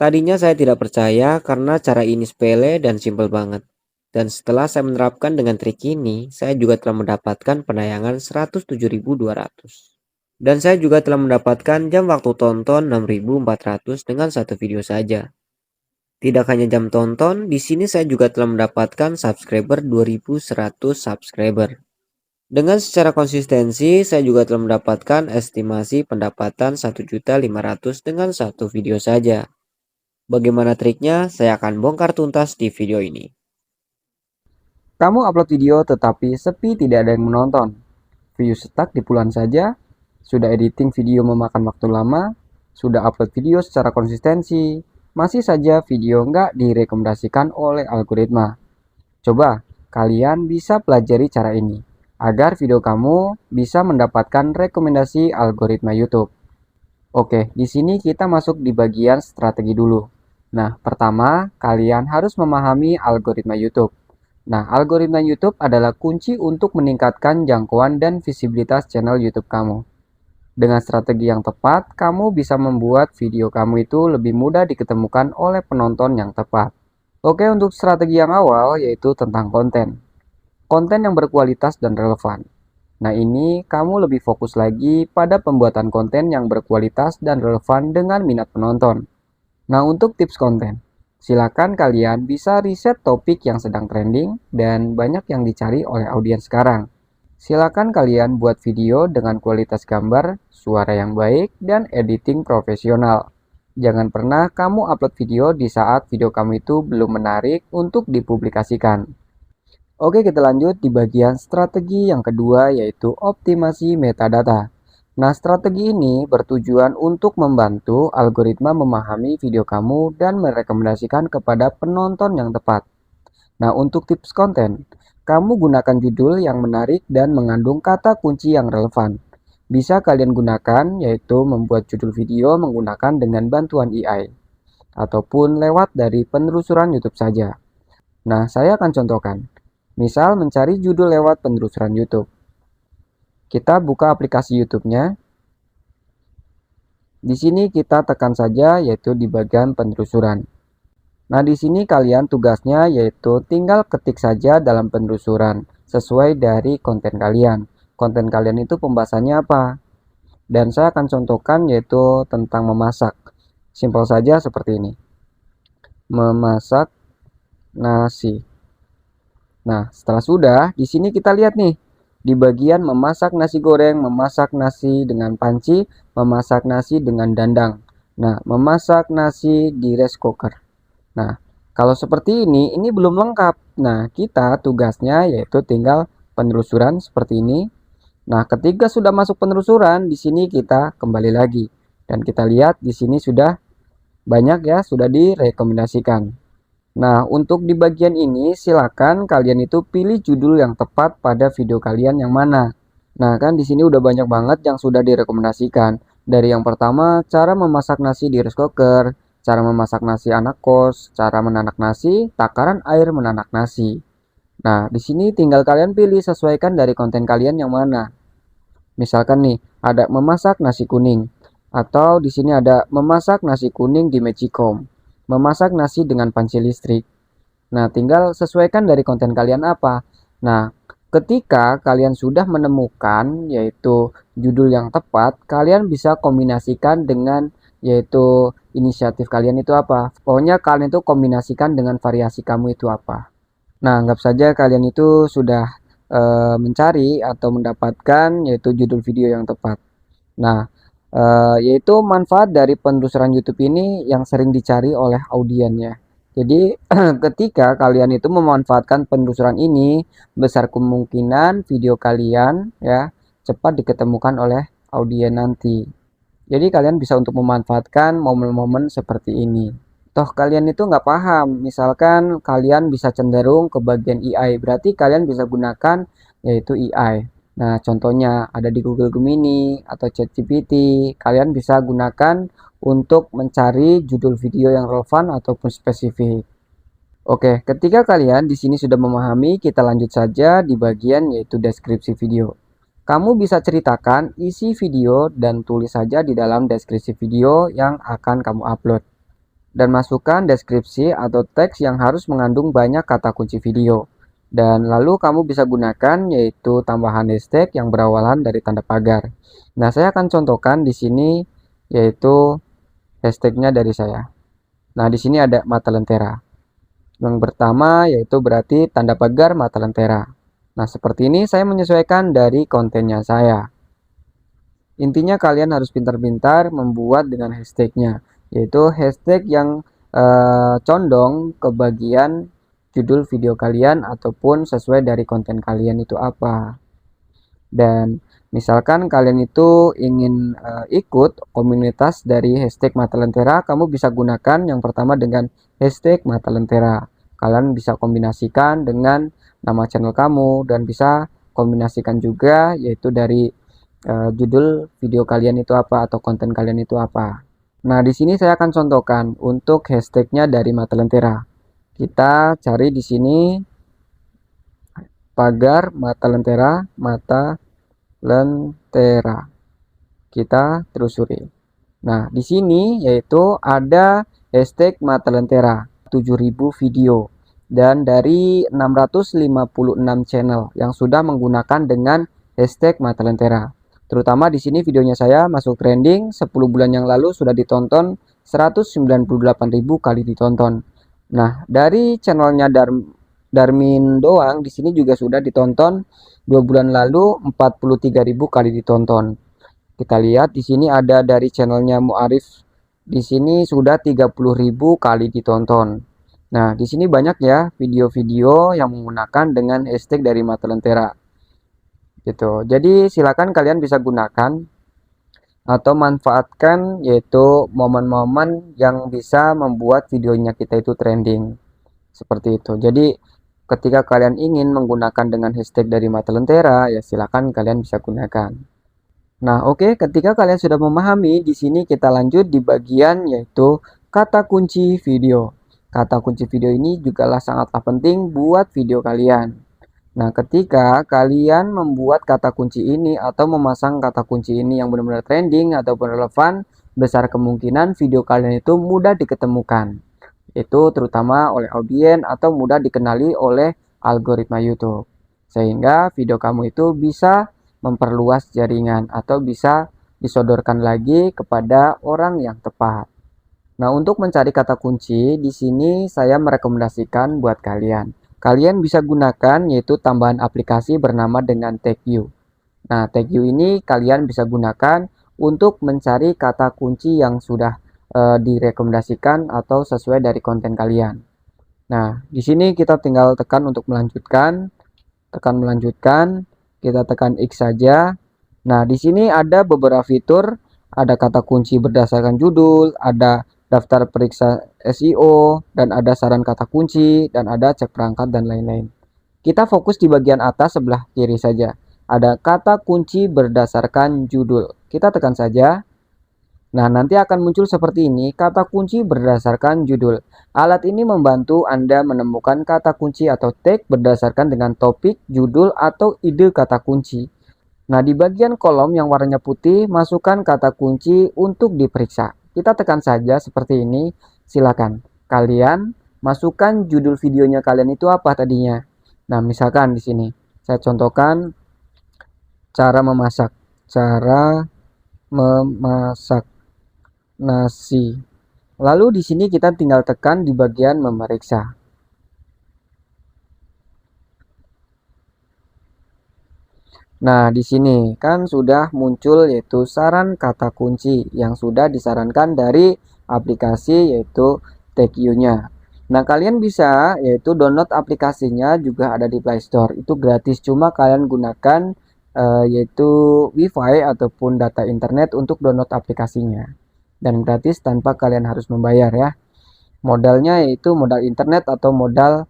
Tadinya saya tidak percaya karena cara ini sepele dan simpel banget. Dan setelah saya menerapkan dengan trik ini, saya juga telah mendapatkan penayangan 107.200. Dan saya juga telah mendapatkan jam waktu tonton 6.400 dengan satu video saja. Tidak hanya jam tonton, di sini saya juga telah mendapatkan subscriber 2.100 subscriber. Dengan secara konsistensi, saya juga telah mendapatkan estimasi pendapatan 1.500.000 dengan satu video saja. Bagaimana triknya? Saya akan bongkar tuntas di video ini. Kamu upload video tetapi sepi, tidak ada yang menonton. View stuck di puluhan saja. Sudah editing video memakan waktu lama. Sudah upload video secara konsistensi. Masih saja video nggak direkomendasikan oleh algoritma. Coba kalian bisa pelajari cara ini agar video kamu bisa mendapatkan rekomendasi algoritma YouTube. Oke, di sini kita masuk di bagian strategi dulu. Nah, pertama, kalian harus memahami algoritma YouTube. Nah, algoritma YouTube adalah kunci untuk meningkatkan jangkauan dan visibilitas channel YouTube kamu. Dengan strategi yang tepat, kamu bisa membuat video kamu itu lebih mudah diketemukan oleh penonton yang tepat. Oke, untuk strategi yang awal yaitu tentang konten. Konten yang berkualitas dan relevan. Nah, ini kamu lebih fokus lagi pada pembuatan konten yang berkualitas dan relevan dengan minat penonton. Nah, untuk tips konten, silakan kalian bisa riset topik yang sedang trending dan banyak yang dicari oleh audiens sekarang. Silakan kalian buat video dengan kualitas gambar, suara yang baik, dan editing profesional. Jangan pernah kamu upload video di saat video kamu itu belum menarik untuk dipublikasikan. Oke, kita lanjut di bagian strategi yang kedua yaitu optimasi metadata. Nah, strategi ini bertujuan untuk membantu algoritma memahami video kamu dan merekomendasikan kepada penonton yang tepat. Nah, untuk tips konten, kamu gunakan judul yang menarik dan mengandung kata kunci yang relevan. Bisa kalian gunakan yaitu membuat judul video menggunakan dengan bantuan AI ataupun lewat dari penelusuran YouTube saja. Nah, saya akan contohkan. Misal mencari judul lewat penelusuran YouTube. Kita buka aplikasi YouTube-nya. Di sini kita tekan saja yaitu di bagian penelusuran. Nah, di sini kalian tugasnya yaitu tinggal ketik saja dalam penelusuran sesuai dari konten kalian. Konten kalian itu pembahasannya apa? Dan saya akan contohkan yaitu tentang memasak. Simpel saja seperti ini. Memasak nasi. Nah, setelah sudah, di sini kita lihat nih, di bagian memasak nasi goreng, memasak nasi dengan panci, memasak nasi dengan dandang. Nah, memasak nasi di rice cooker. Nah, kalau seperti ini belum lengkap. Nah, kita tugasnya yaitu tinggal penelusuran seperti ini. Nah, ketika sudah masuk penelusuran, di sini kita kembali lagi. Dan kita lihat di sini sudah banyak ya, sudah direkomendasikan. Nah, untuk di bagian ini silakan kalian itu pilih judul yang tepat pada video kalian yang mana. Nah, kan di sini udah banyak banget yang sudah direkomendasikan. Dari yang pertama, cara memasak nasi di rice cooker, cara memasak nasi anak kos, cara menanak nasi, takaran air menanak nasi. Nah, di sini tinggal kalian pilih sesuaikan dari konten kalian yang mana. Misalkan nih, ada memasak nasi kuning atau di sini ada memasak nasi kuning di Magicom. Memasak nasi dengan panci listrik. Nah, tinggal sesuaikan dari konten kalian apa. Nah, ketika kalian sudah menemukan yaitu judul yang tepat, kalian bisa kombinasikan dengan yaitu inisiatif kalian itu apa. Pokoknya kalian itu kombinasikan dengan variasi kamu itu apa. Nah, anggap saja kalian itu sudah mencari atau mendapatkan yaitu judul video yang tepat. Nah, yaitu manfaat dari penelusuran YouTube ini yang sering dicari oleh audiennya. Jadi ketika kalian itu memanfaatkan penelusuran ini, besar kemungkinan video kalian ya cepat diketemukan oleh audiens nanti. Jadi kalian bisa untuk memanfaatkan momen-momen seperti ini. Toh kalian itu nggak paham, misalkan kalian bisa cenderung ke bagian AI, berarti kalian bisa gunakan yaitu AI. Nah, contohnya ada di Google Gemini atau ChatGPT. Kalian bisa gunakan untuk mencari judul video yang relevan ataupun spesifik. Oke, ketika kalian di sini sudah memahami, kita lanjut saja di bagian yaitu deskripsi video. Kamu bisa ceritakan isi video dan tulis saja di dalam deskripsi video yang akan kamu upload. dan masukkan deskripsi atau teks yang harus mengandung banyak kata kunci video. Dan lalu kamu bisa gunakan yaitu tambahan hashtag yang berawalan dari tanda pagar. Nah, saya akan contohkan di sini yaitu hashtagnya dari saya. Nah, di sini ada mata lentera. Yang pertama yaitu berarti tanda pagar mata lentera. Nah, seperti ini saya menyesuaikan dari kontennya saya. Intinya kalian harus pintar-pintar membuat dengan hashtagnya, yaitu hashtag yang condong ke bagian judul video kalian ataupun sesuai dari konten kalian itu apa. Dan misalkan kalian itu ingin ikut komunitas dari hashtag mata lentera, kamu bisa gunakan yang pertama dengan hashtag mata lentera. Kalian bisa kombinasikan dengan nama channel kamu dan bisa kombinasikan juga yaitu dari judul video kalian itu apa atau konten kalian itu apa. Nah, di sini saya akan contohkan untuk hashtagnya dari mata lentera. Kita cari di sini pagar mata lentera, kita telusuri. Nah, di sini yaitu ada hashtag mata lentera 7000 video dan dari 656 channel yang sudah menggunakan dengan hashtag mata lentera. Terutama di sini videonya saya masuk trending 10 bulan yang lalu sudah ditonton 198.000 kali ditonton. Nah, dari channelnya Darmin doang di sini juga sudah ditonton 2 bulan lalu 43.000 kali ditonton. Kita lihat di sini ada dari channelnya Muarif. Di sini sudah 30.000 kali ditonton. Nah, di sini banyak ya video-video yang menggunakan dengan hashtag dari mata lentera. Gitu. Jadi silakan kalian bisa gunakan atau manfaatkan yaitu momen-momen yang bisa membuat videonya kita itu trending. Seperti itu. Jadi ketika kalian ingin menggunakan dengan hashtag dari mata lentera, ya silakan kalian bisa gunakan. Nah, oke, ketika kalian sudah memahami, di sini kita lanjut di bagian yaitu kata kunci video. Kata kunci video ini juga sangatlah penting buat video kalian. Nah, ketika kalian membuat kata kunci ini atau memasang kata kunci ini yang benar-benar trending ataupun relevan, besar kemungkinan video kalian itu mudah diketemukan. Itu terutama oleh audiens atau mudah dikenali oleh algoritma YouTube. Sehingga video kamu itu bisa memperluas jaringan atau bisa disodorkan lagi kepada orang yang tepat. Nah, untuk mencari kata kunci, di sini saya merekomendasikan buat kalian. Kalian bisa gunakan yaitu tambahan aplikasi bernama dengan TagView. Nah, TagView ini kalian bisa gunakan untuk mencari kata kunci yang sudah direkomendasikan atau sesuai dari konten kalian. Nah, di sini kita tinggal tekan untuk melanjutkan, kita tekan X saja. Nah, di sini ada beberapa fitur, ada kata kunci berdasarkan judul, ada daftar periksa SEO, dan ada saran kata kunci, dan ada cek perangkat dan lain-lain. Kita fokus di bagian atas sebelah kiri saja. Ada kata kunci berdasarkan judul. Kita tekan saja. Nah, nanti akan muncul seperti ini, kata kunci berdasarkan judul. Alat ini membantu Anda menemukan kata kunci atau tag berdasarkan dengan topik, judul, atau ide kata kunci. Nah, di bagian kolom yang warnanya putih, masukkan kata kunci untuk diperiksa. Kita tekan saja seperti ini. Silakan kalian masukkan judul videonya kalian itu apa tadinya. Nah, misalkan di sini saya contohkan cara memasak nasi. Lalu di sini kita tinggal tekan di bagian memeriksa. Nah, di sini kan sudah muncul yaitu saran kata kunci yang sudah disarankan dari aplikasi yaitu TagView-nya. Nah, kalian bisa yaitu download aplikasinya juga ada di Play Store. Itu gratis, cuma kalian gunakan yaitu WiFi ataupun data internet untuk download aplikasinya. Dan gratis tanpa kalian harus membayar ya. Modalnya yaitu modal internet atau modal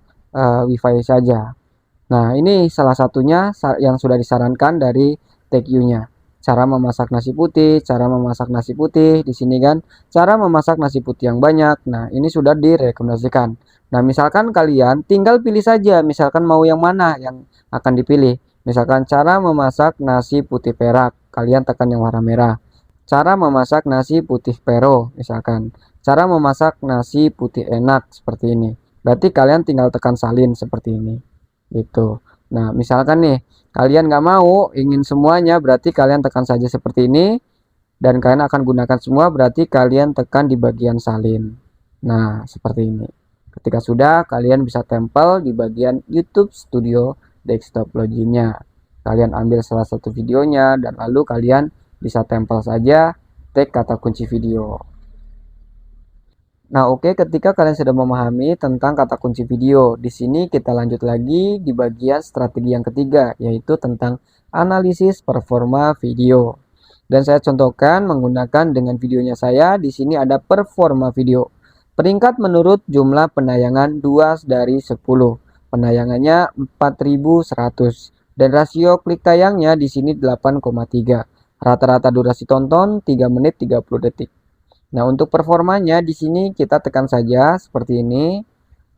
WiFi saja. Nah, ini salah satunya yang sudah disarankan dari TagView-nya. Cara memasak nasi putih, di sini kan cara memasak nasi putih yang banyak. Nah, ini sudah direkomendasikan. Nah, misalkan kalian tinggal pilih saja, misalkan mau yang mana yang akan dipilih. Misalkan cara memasak nasi putih perak, kalian tekan yang warna merah. Cara memasak nasi putih pero, misalkan. cara memasak nasi putih enak seperti ini. Berarti kalian tinggal tekan salin seperti ini. Gitu. Nah, misalkan nih, kalian nggak mau ingin semuanya, berarti kalian tekan saja seperti ini. Dan kalian akan gunakan semua, berarti kalian tekan di bagian salin. Nah, seperti ini. Ketika sudah, kalian bisa tempel di bagian YouTube Studio Desktop loginnya. Kalian ambil salah satu videonya, dan lalu kalian bisa tempel saja tag kata kunci video. Nah, oke, ketika kalian sudah memahami tentang kata kunci video, di sini kita lanjut lagi di bagian strategi yang ketiga, yaitu tentang analisis performa video. Dan saya contohkan menggunakan dengan videonya saya. Di sini ada performa video. Peringkat menurut jumlah penayangan 2 dari 10. Penayangannya 4100 dan rasio klik tayangnya di sini 8,3. Rata-rata durasi tonton 3 menit 30 detik. Nah, untuk performanya di sini kita tekan saja seperti ini.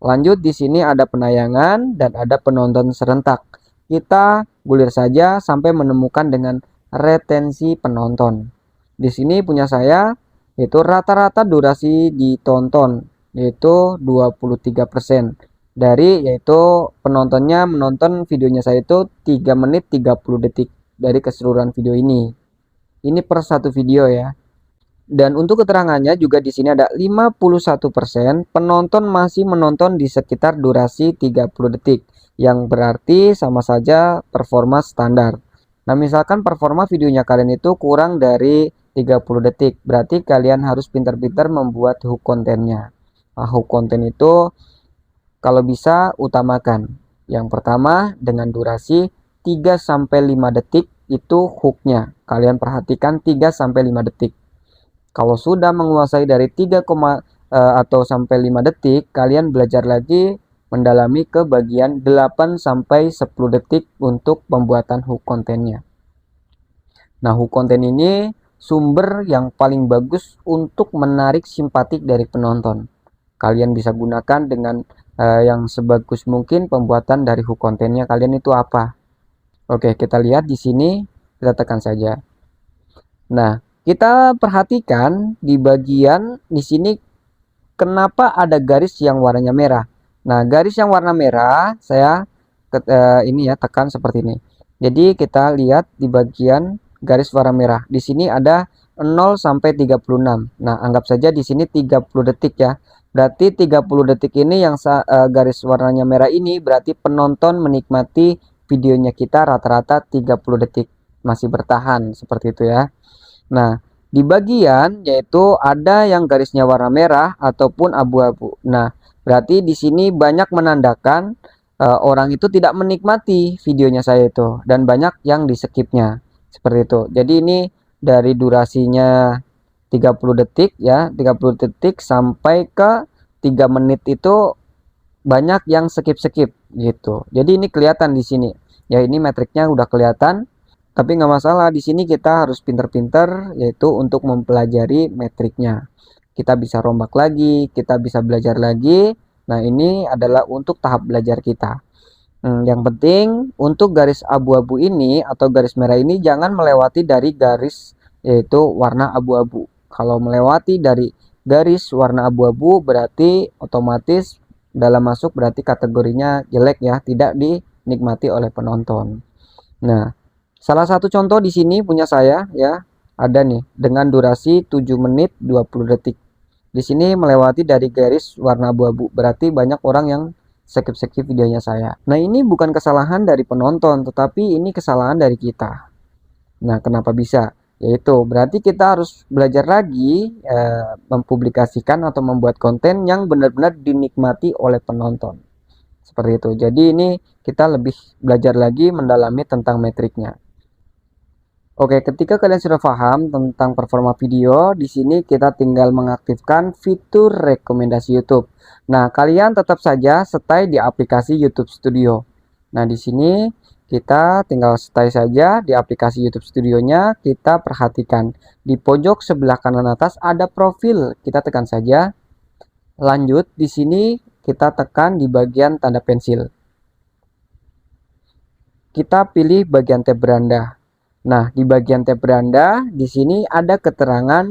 Lanjut di sini ada penayangan dan ada penonton serentak. Kita gulir saja sampai menemukan dengan retensi penonton. Di sini punya saya yaitu rata-rata durasi ditonton yaitu 23% dari yaitu penontonnya menonton videonya saya itu 3 menit 30 detik dari keseluruhan video ini. Ini per satu video ya. Dan untuk keterangannya juga di sini ada 51% penonton masih menonton di sekitar durasi 30 detik, yang berarti sama saja performa standar. Nah, misalkan performa videonya kalian itu kurang dari 30 detik, berarti kalian harus pintar-pintar membuat hook kontennya. Nah, hook konten itu kalau bisa utamakan. Yang pertama dengan durasi 3-5 detik itu hooknya. Kalian perhatikan 3-5 detik. Kalau sudah menguasai dari 3, atau sampai 5 detik, kalian belajar lagi mendalami ke bagian 8 sampai 10 detik untuk pembuatan hook kontennya. Nah, hook konten ini sumber yang paling bagus untuk menarik simpatik dari penonton. Kalian bisa gunakan dengan yang sebagus mungkin pembuatan dari hook kontennya kalian itu apa. Oke, kita lihat di sini, kita tekan saja. Nah, kita perhatikan di bagian di sini kenapa ada garis yang warnanya merah. Nah, garis yang warna merah saya ini ya tekan seperti ini. Jadi kita lihat di bagian garis warna merah. Di sini ada 0 sampai 36. Nah, anggap saja di sini 30 detik ya. Berarti 30 detik ini yang garis warnanya merah ini berarti penonton menikmati videonya kita rata-rata 30 detik. Masih bertahan seperti itu ya. Nah, di bagian yaitu ada yang garisnya warna merah ataupun abu-abu. Nah, berarti di sini banyak menandakan orang itu tidak menikmati videonya saya itu dan banyak yang di skipnya. Seperti itu. Jadi ini dari durasinya 30 detik ya, 30 detik sampai ke 3 menit itu banyak yang skip-skip gitu. Jadi ini kelihatan di sini. Ya, ini metriknya udah kelihatan. Tapi nggak masalah, di sini kita harus pinter-pinter yaitu untuk mempelajari metriknya. Kita bisa rombak lagi, kita bisa belajar lagi. Nah, ini adalah untuk tahap belajar kita. Yang penting untuk garis abu-abu ini atau garis merah ini jangan melewati dari garis yaitu warna abu-abu. Kalau melewati dari garis warna abu-abu berarti otomatis dalam masuk berarti kategorinya jelek ya, tidak dinikmati oleh penonton. Nah, salah satu contoh di sini punya saya ya, ada nih dengan durasi 7 menit 20 detik. Di sini melewati dari garis warna abu-abu, berarti banyak orang yang skip-skip videonya saya. Nah, ini bukan kesalahan dari penonton, tetapi ini kesalahan dari kita. Nah, kenapa bisa? Yaitu berarti kita harus belajar lagi mempublikasikan atau membuat konten yang benar-benar dinikmati oleh penonton. Seperti itu. Jadi ini kita lebih belajar lagi mendalami tentang metriknya. Oke, ketika kalian sudah paham tentang performa video, di sini kita tinggal mengaktifkan fitur rekomendasi YouTube. Nah, kalian tetap saja stay di aplikasi YouTube Studio. Nah, di sini kita tinggal stay saja di aplikasi YouTube Studionya. Kita perhatikan di pojok sebelah kanan atas ada profil. Kita tekan saja. Lanjut, di sini kita tekan di bagian tanda pensil. Kita pilih bagian tab beranda. Nah, di bagian tab beranda di sini ada keterangan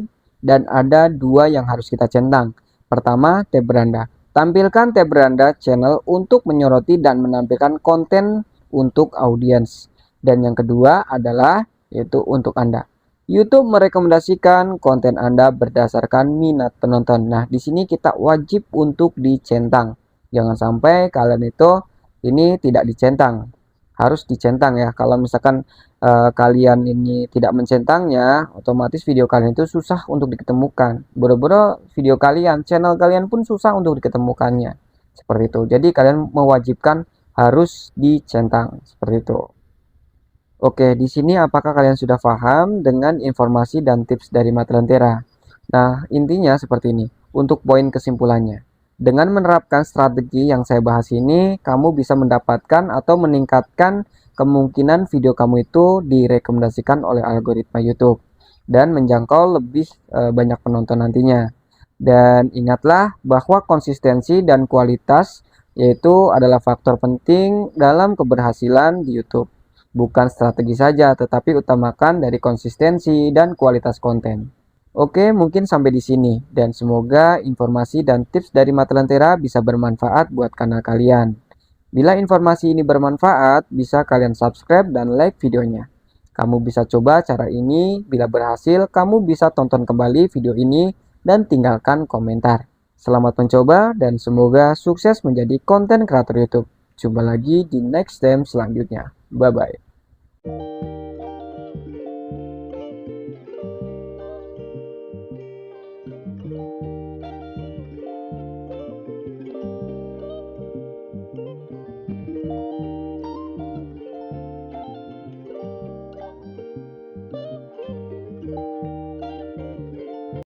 dan ada dua yang harus kita centang. Pertama, tab beranda. Tampilkan tab beranda channel untuk menyoroti dan menampilkan konten untuk audiens. Dan yang kedua adalah yaitu untuk Anda. YouTube merekomendasikan konten Anda berdasarkan minat penonton. Nah, di sini kita wajib untuk dicentang. Jangan sampai kalian itu ini tidak dicentang. Harus dicentang ya. Kalau misalkan kalian ini tidak mencentangnya, otomatis video kalian itu susah untuk diketemukan. Boro-boro video kalian, channel kalian pun susah untuk diketemukannya. Seperti itu. Jadi kalian mewajibkan harus dicentang seperti itu. Oke, di sini apakah kalian sudah paham dengan informasi dan tips dari Mata Lentera? Nah, intinya seperti ini. Untuk poin kesimpulannya. Dengan menerapkan strategi yang saya bahas ini, kamu bisa mendapatkan atau meningkatkan kemungkinan video kamu itu direkomendasikan oleh algoritma YouTube dan menjangkau lebih banyak penonton nantinya. Dan ingatlah bahwa konsistensi dan kualitas yaitu adalah faktor penting dalam keberhasilan di YouTube. Bukan strategi saja, tetapi utamakan dari konsistensi dan kualitas konten. Oke, mungkin sampai di sini dan semoga informasi dan tips dari Mata Lentera bisa bermanfaat buat kanal kalian. Bila informasi ini bermanfaat, bisa kalian subscribe dan like videonya. Kamu bisa coba cara ini, bila berhasil, kamu bisa tonton kembali video ini dan tinggalkan komentar. Selamat mencoba dan semoga sukses menjadi konten kreator YouTube. Jumpa lagi di next time selanjutnya. Bye-bye.